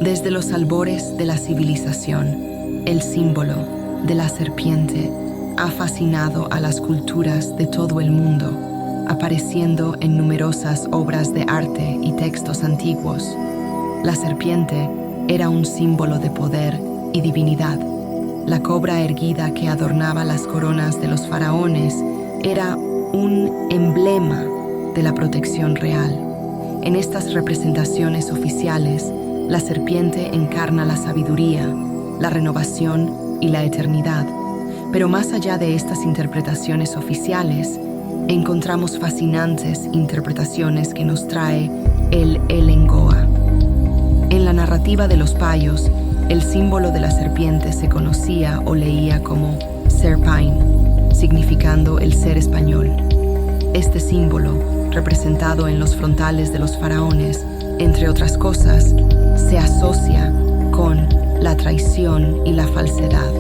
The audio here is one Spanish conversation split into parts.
Desde los albores de la civilización, el símbolo de la serpiente ha fascinado a las culturas de todo el mundo, apareciendo en numerosas obras de arte y textos antiguos. La serpiente era un símbolo de poder y divinidad. La cobra erguida que adornaba las coronas de los faraones era un emblema de la protección real. En estas representaciones oficiales, la serpiente encarna la sabiduría, la renovación y la eternidad. Pero más allá de estas interpretaciones oficiales, encontramos fascinantes interpretaciones que nos trae el Elengoa. En la narrativa de los payos, el símbolo de la serpiente se conocía o leía como Serpain, significando el ser español. Este símbolo, representado en los frontales de los faraones, entre otras cosas, se asocia con la traición y la falsedad.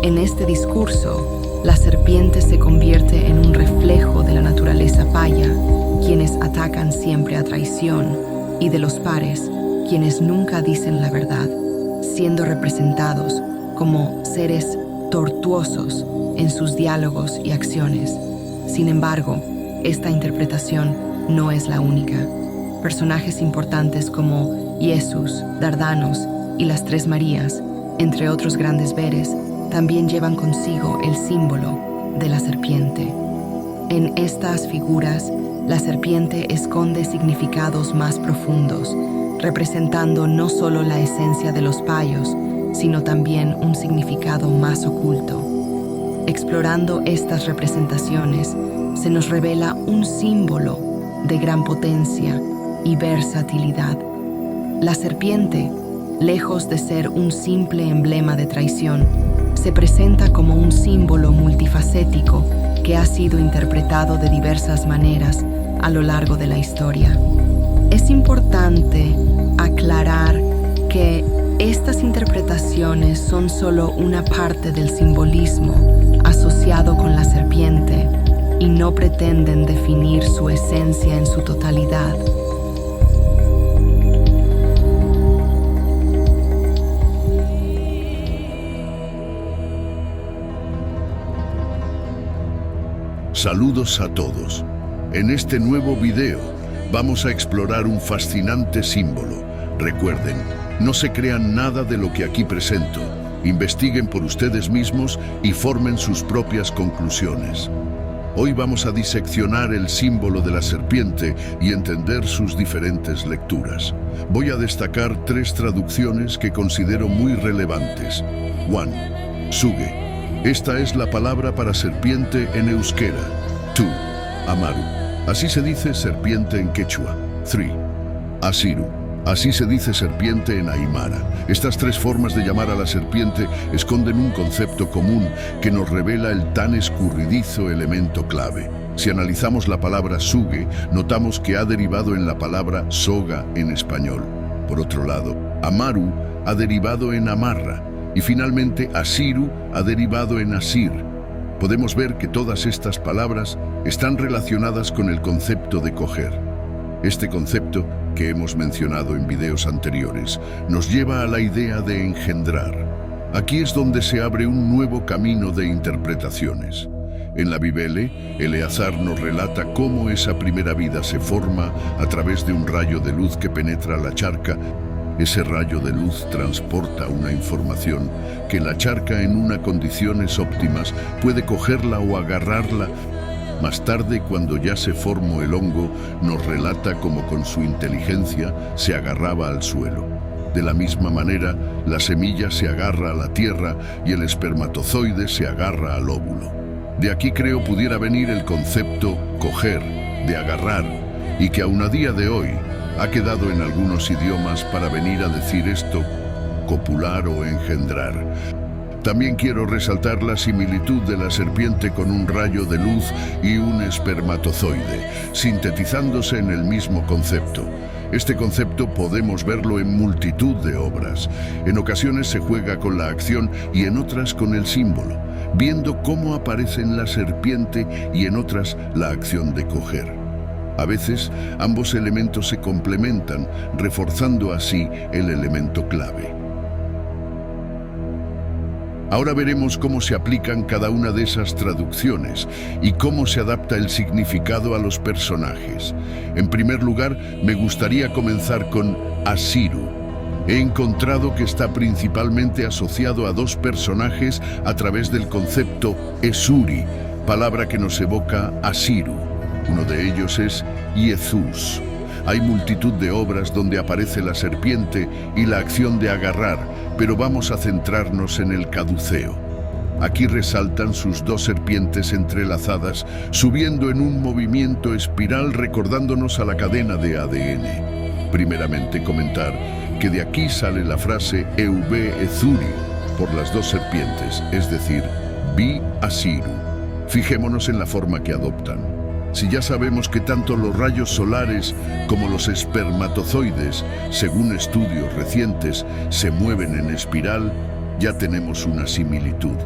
En este discurso, la serpiente se convierte en un reflejo de la naturaleza paya, quienes atacan siempre a traición, y de los pares, quienes nunca dicen la verdad, siendo representados como seres tortuosos en sus diálogos y acciones. Sin embargo, esta interpretación no es la única. Personajes importantes como Jesús, Dardanos y las Tres Marías, entre otros grandes veres, también llevan consigo el símbolo de la serpiente. En estas figuras, la serpiente esconde significados más profundos, representando no solo la esencia de los payos, sino también un significado más oculto. Explorando estas representaciones, se nos revela un símbolo de gran potencia y versatilidad. La serpiente, lejos de ser un simple emblema de traición, se presenta como un símbolo multifacético que ha sido interpretado de diversas maneras a lo largo de la historia. Es importante aclarar que estas interpretaciones son solo una parte del simbolismo asociado con la serpiente y no pretenden definir su esencia en su totalidad. Saludos a todos. En este nuevo video vamos a explorar un fascinante símbolo. Recuerden, no se crean nada de lo que aquí presento. Investiguen por ustedes mismos y formen sus propias conclusiones. Hoy vamos a diseccionar el símbolo de la serpiente y entender sus diferentes lecturas. Voy a destacar 3 traducciones que considero muy relevantes. 1. Suge. Esta es la palabra para serpiente en euskera. 2. Amaru. Así se dice serpiente en quechua. 3. Asiru. Así se dice serpiente en aymara. Estas 3 formas de llamar a la serpiente esconden un concepto común que nos revela el tan escurridizo elemento clave. Si analizamos la palabra suge, notamos que ha derivado en la palabra soga en español. Por otro lado, amaru ha derivado en amarra y finalmente asiru ha derivado en asir. Podemos ver que todas estas palabras están relacionadas con el concepto de coger. Este concepto, que hemos mencionado en videos anteriores, nos lleva a la idea de engendrar. Aquí es donde se abre un nuevo camino de interpretaciones. En la Bibele, Eleazar nos relata cómo esa primera vida se forma a través de un rayo de luz que penetra la charca. Ese rayo de luz transporta una información que la charca en unas condiciones óptimas puede cogerla o agarrarla. Más tarde, cuando ya se formó el hongo, nos relata cómo con su inteligencia se agarraba al suelo. De la misma manera, la semilla se agarra a la tierra y el espermatozoide se agarra al óvulo. De aquí creo pudiera venir el concepto coger, de agarrar, y que aún a día de hoy ha quedado en algunos idiomas para venir a decir esto, copular o engendrar. También quiero resaltar la similitud de la serpiente con un rayo de luz y un espermatozoide, sintetizándose en el mismo concepto. Este concepto podemos verlo en multitud de obras. En ocasiones se juega con la acción y en otras con el símbolo, viendo cómo aparece en la serpiente y en otras la acción de coger. A veces, ambos elementos se complementan, reforzando así el elemento clave. Ahora veremos cómo se aplican cada una de esas traducciones y cómo se adapta el significado a los personajes. En primer lugar, me gustaría comenzar con Asiru. He encontrado que está principalmente asociado a dos personajes a través del concepto Esuri, palabra que nos evoca Asiru. Uno de ellos es Jesús. Hay multitud de obras donde aparece la serpiente y la acción de agarrar, pero vamos a centrarnos en el caduceo. Aquí resaltan sus dos serpientes entrelazadas, subiendo en un movimiento espiral recordándonos a la cadena de ADN. Primeramente comentar que de aquí sale la frase Eube Ezuri, por las dos serpientes, es decir, Bi Asiru. Fijémonos en la forma que adoptan. Si ya sabemos que tanto los rayos solares como los espermatozoides, según estudios recientes, se mueven en espiral, ya tenemos una similitud.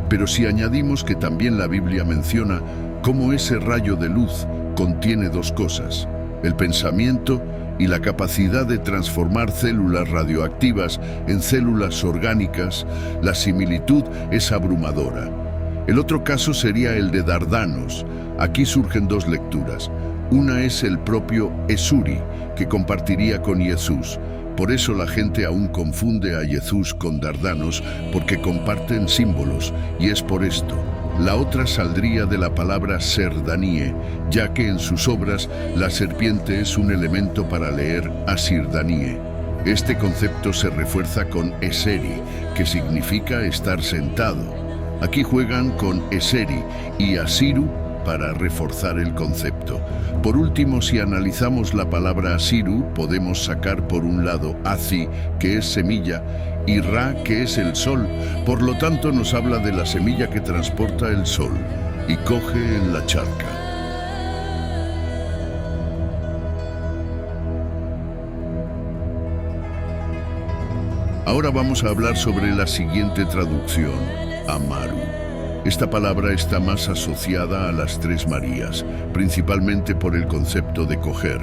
Pero si añadimos que también la Biblia menciona cómo ese rayo de luz contiene dos cosas, el pensamiento y la capacidad de transformar células radioactivas en células orgánicas, la similitud es abrumadora. El otro caso sería el de Dardanos. Aquí surgen dos lecturas. Una es el propio Esuri, que compartiría con Jesús. Por eso la gente aún confunde a Jesús con Dardanos, porque comparten símbolos, y es por esto. La otra saldría de la palabra Serdanie, ya que en sus obras la serpiente es un elemento para leer Asirdanie. Este concepto se refuerza con Eseri, que significa estar sentado. Aquí juegan con Eseri y Asiru para reforzar el concepto. Por último, si analizamos la palabra Asiru, podemos sacar por un lado Azi, que es semilla, y Ra, que es el sol. Por lo tanto, nos habla de la semilla que transporta el sol y coge en la charca. Ahora vamos a hablar sobre la siguiente traducción, Amaru. Esta palabra está más asociada a las Tres Marías, principalmente por el concepto de coger.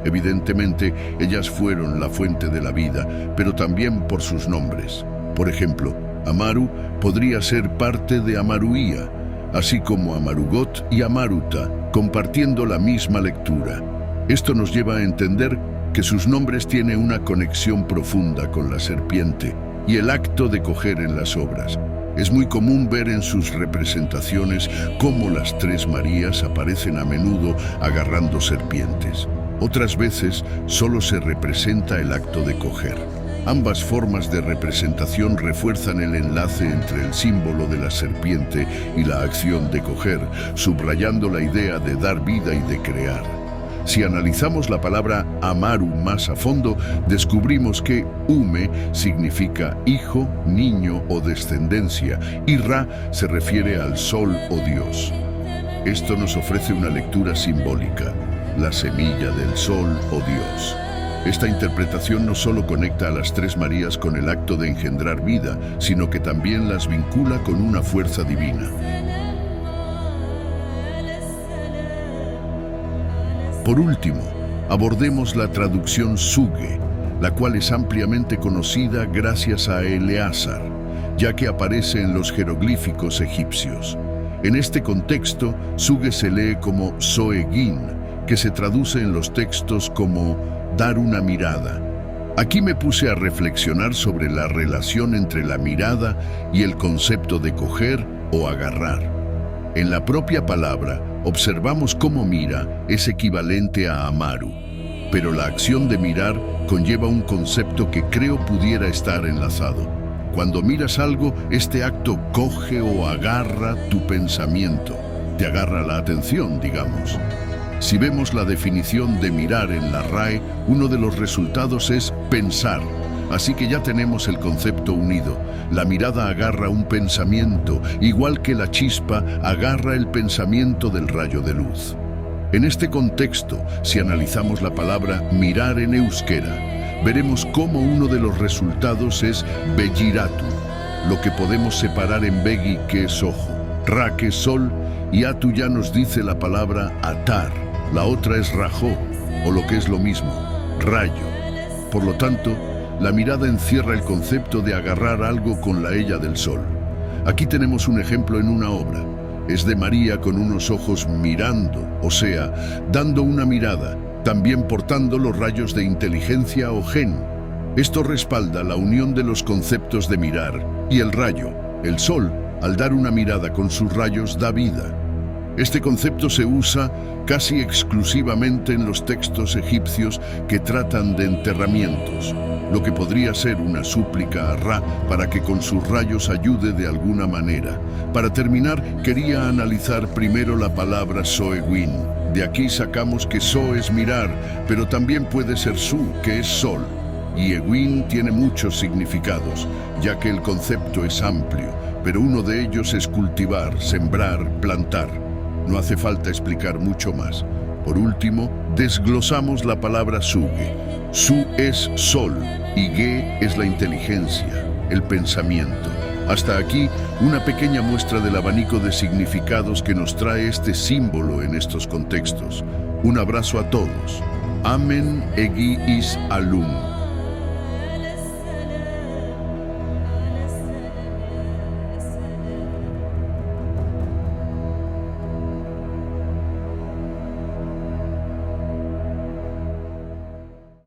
Evidentemente, ellas fueron la fuente de la vida, pero también por sus nombres. Por ejemplo, Amaru podría ser parte de Amaruía, así como Amarugot y Amaruta, compartiendo la misma lectura. Esto nos lleva a entender que sus nombres tienen una conexión profunda con la serpiente y el acto de coger en las obras. Es muy común ver en sus representaciones cómo las Tres Marías aparecen a menudo agarrando serpientes. Otras veces solo se representa el acto de coger. Ambas formas de representación refuerzan el enlace entre el símbolo de la serpiente y la acción de coger, subrayando la idea de dar vida y de crear. Si analizamos la palabra Amaru más a fondo, descubrimos que Ume significa hijo, niño o descendencia, y Ra se refiere al sol o Dios. Esto nos ofrece una lectura simbólica, la semilla del sol o Dios. Esta interpretación no solo conecta a las Tres Marías con el acto de engendrar vida, sino que también las vincula con una fuerza divina. Por último, abordemos la traducción Suge, la cual es ampliamente conocida gracias a Eleazar, ya que aparece en los jeroglíficos egipcios. En este contexto, Suge se lee como Soegin, que se traduce en los textos como dar una mirada. Aquí me puse a reflexionar sobre la relación entre la mirada y el concepto de coger o agarrar. En la propia palabra, observamos cómo mira es equivalente a Amaru, pero la acción de mirar conlleva un concepto que creo pudiera estar enlazado. Cuando miras algo, este acto coge o agarra tu pensamiento, te agarra la atención, digamos. Si vemos la definición de mirar en la RAE, uno de los resultados es pensar. Así que ya tenemos el concepto unido. La mirada agarra un pensamiento, igual que la chispa agarra el pensamiento del rayo de luz. En este contexto, si analizamos la palabra mirar en euskera, veremos cómo uno de los resultados es begiratu, lo que podemos separar en begi, que es ojo, ra, que es sol, y atu ya nos dice la palabra atar, La otra es rajó, o lo que es lo mismo, rayo. Por lo tanto, la mirada encierra el concepto de agarrar algo con la ella del sol. Aquí tenemos un ejemplo en una obra. Es de María con unos ojos mirando, o sea, dando una mirada, también portando los rayos de inteligencia o gen. Esto respalda la unión de los conceptos de mirar y el rayo. El sol, al dar una mirada con sus rayos, da vida. Este concepto se usa casi exclusivamente en los textos egipcios que tratan de enterramientos, lo que podría ser una súplica a Ra para que con sus rayos ayude de alguna manera. Para terminar, quería analizar primero la palabra Soewin. De aquí sacamos que So es mirar, pero también puede ser Su, que es sol. Y Ewin tiene muchos significados, ya que el concepto es amplio, pero uno de ellos es cultivar, sembrar, plantar. No hace falta explicar mucho más. Por último, desglosamos la palabra Suge. Su es sol y Ge es la inteligencia, el pensamiento. Hasta aquí, una pequeña muestra del abanico de significados que nos trae este símbolo en estos contextos. Un abrazo a todos. Amen Egi is Alum.